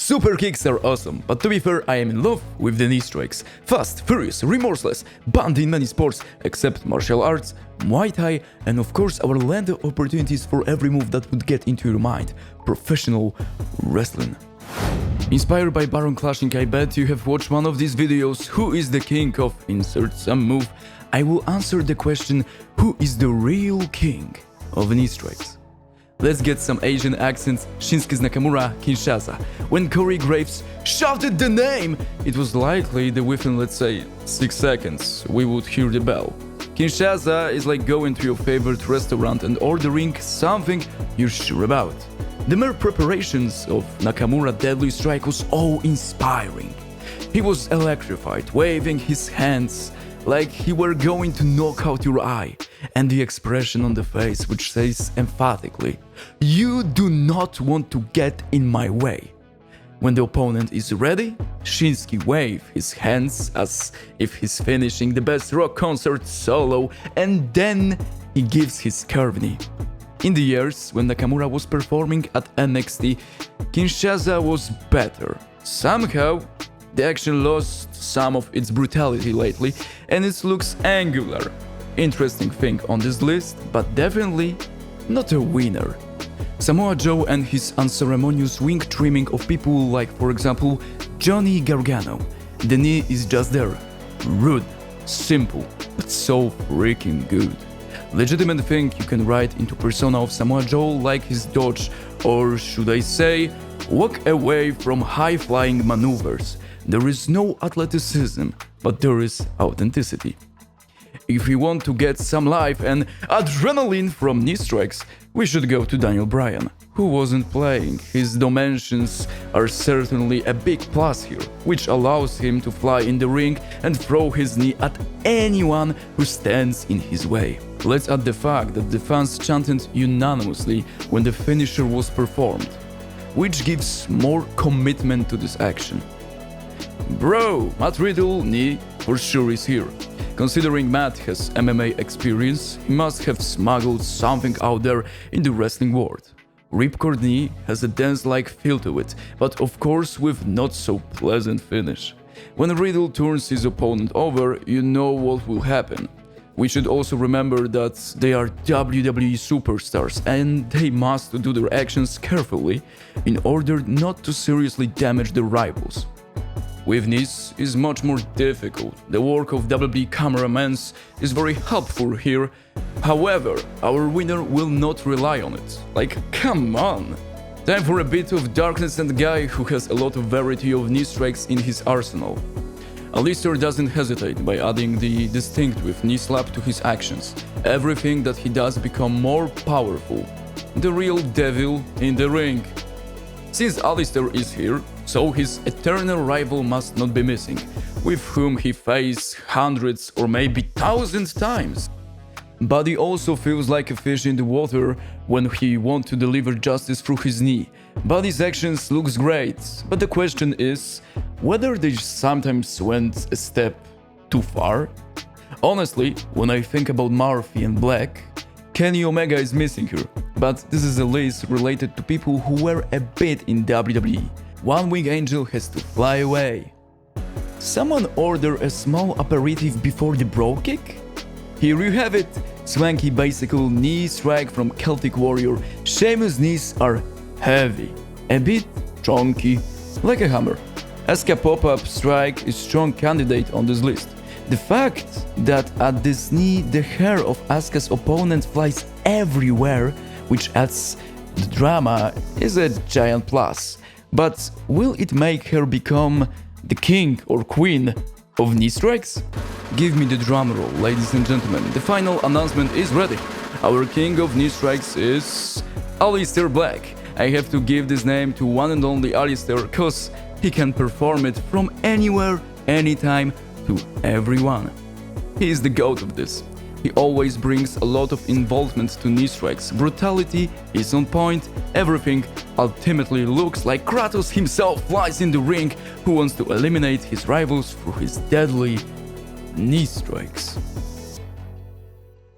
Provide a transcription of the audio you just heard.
Super kicks are awesome, but to be fair, I am in love with the knee strikes. Fast, furious, remorseless, banned in many sports except martial arts, Muay Thai, and of course our land of opportunities for every move that would get into your mind. Professional wrestling. Inspired by Baron Clashing, I bet you have watched one of these videos, who is the king of insert some move. I will answer the question, who is the real king of knee strikes? Let's get some Asian accents. Shinsuke Nakamura, Kinshasa. When Corey Graves shouted the name, it was likely that within, let's say, 6 seconds, we would hear the bell. Kinshasa is like going to your favorite restaurant and ordering something you're sure about. The mere preparations of Nakamura's deadly strike was awe-inspiring. He was electrified, waving his hands like he were going to knock out your eye, and the expression on the face which says emphatically, "You do not want to get in my way." When the opponent is ready, Shinsuke waves his hands as if he's finishing the best rock concert solo, and then he gives his curve knee. In the years when Nakamura was performing at NXT, Kinshasa was better. Somehow, the action lost some of its brutality lately, and it looks angular. Interesting thing on this list, but definitely not a winner. Samoa Joe and his unceremonious wing trimming of people like, for example, Johnny Gargano. The knee is just there. Rude, simple, but so freaking good. Legitimate thing you can write into persona of Samoa Joe like his dodge, or should I say, walk away from high-flying maneuvers. There is no athleticism, but there is authenticity. If we want to get some life and adrenaline from knee strikes, we should go to Daniel Bryan, who wasn't playing. His dimensions are certainly a big plus here, which allows him to fly in the ring and throw his knee at anyone who stands in his way. Let's add the fact that the fans chanted unanimously when the finisher was performed, which gives more commitment to this action. Bro, Matt Riddle knee for sure is here. Considering Matt has MMA experience, he must have smuggled something out there in the wrestling world. Ripcord knee has a dance-like feel to it, but of course with not so pleasant finish. When Riddle turns his opponent over, you know what will happen. We should also remember that they are WWE superstars and they must do their actions carefully in order not to seriously damage their rivals. With knees is much more difficult. The work of WWE cameramen is very helpful here. However, our winner will not rely on it. Like, come on! Time for a bit of darkness and a guy who has a lot of variety of knee strikes in his arsenal. Alistair doesn't hesitate by adding the distinctive knee slap to his actions. Everything that he does becomes more powerful. The real devil in the ring. Since Alistair is here, so his eternal rival must not be missing, with whom he faced hundreds or maybe thousands times. Buddy also feels like a fish in the water when he wants to deliver justice through his knee. Buddy's actions looks great, but the question is whether they sometimes went a step too far. Honestly, when I think about Murphy and Black, Kenny Omega is missing here, but this is a list related to people who were a bit in WWE. One Wing Angel has to fly away. Someone order a small aperitif before the bro kick? Here you have it, swanky bicycle knee strike from Celtic Warrior. Sheamus' knees are heavy, a bit chunky, like a hammer. Asuka pop-up strike is strong candidate on this list. The fact that at this knee the hair of Asuka's opponent flies everywhere, which adds the drama, is a giant plus. But will it make her become the king or queen of knee strikes? Give me the drum roll, ladies and gentlemen. The final announcement is ready. Our king of knee strikes is Aleister Black. I have to give this name to one and only Aleister cause he can perform it from anywhere, anytime, to everyone. He is the goat of this. He always brings a lot of involvement to knee strikes. Brutality is on point, everything ultimately looks like Kratos himself flies in the ring who wants to eliminate his rivals through his deadly knee strikes.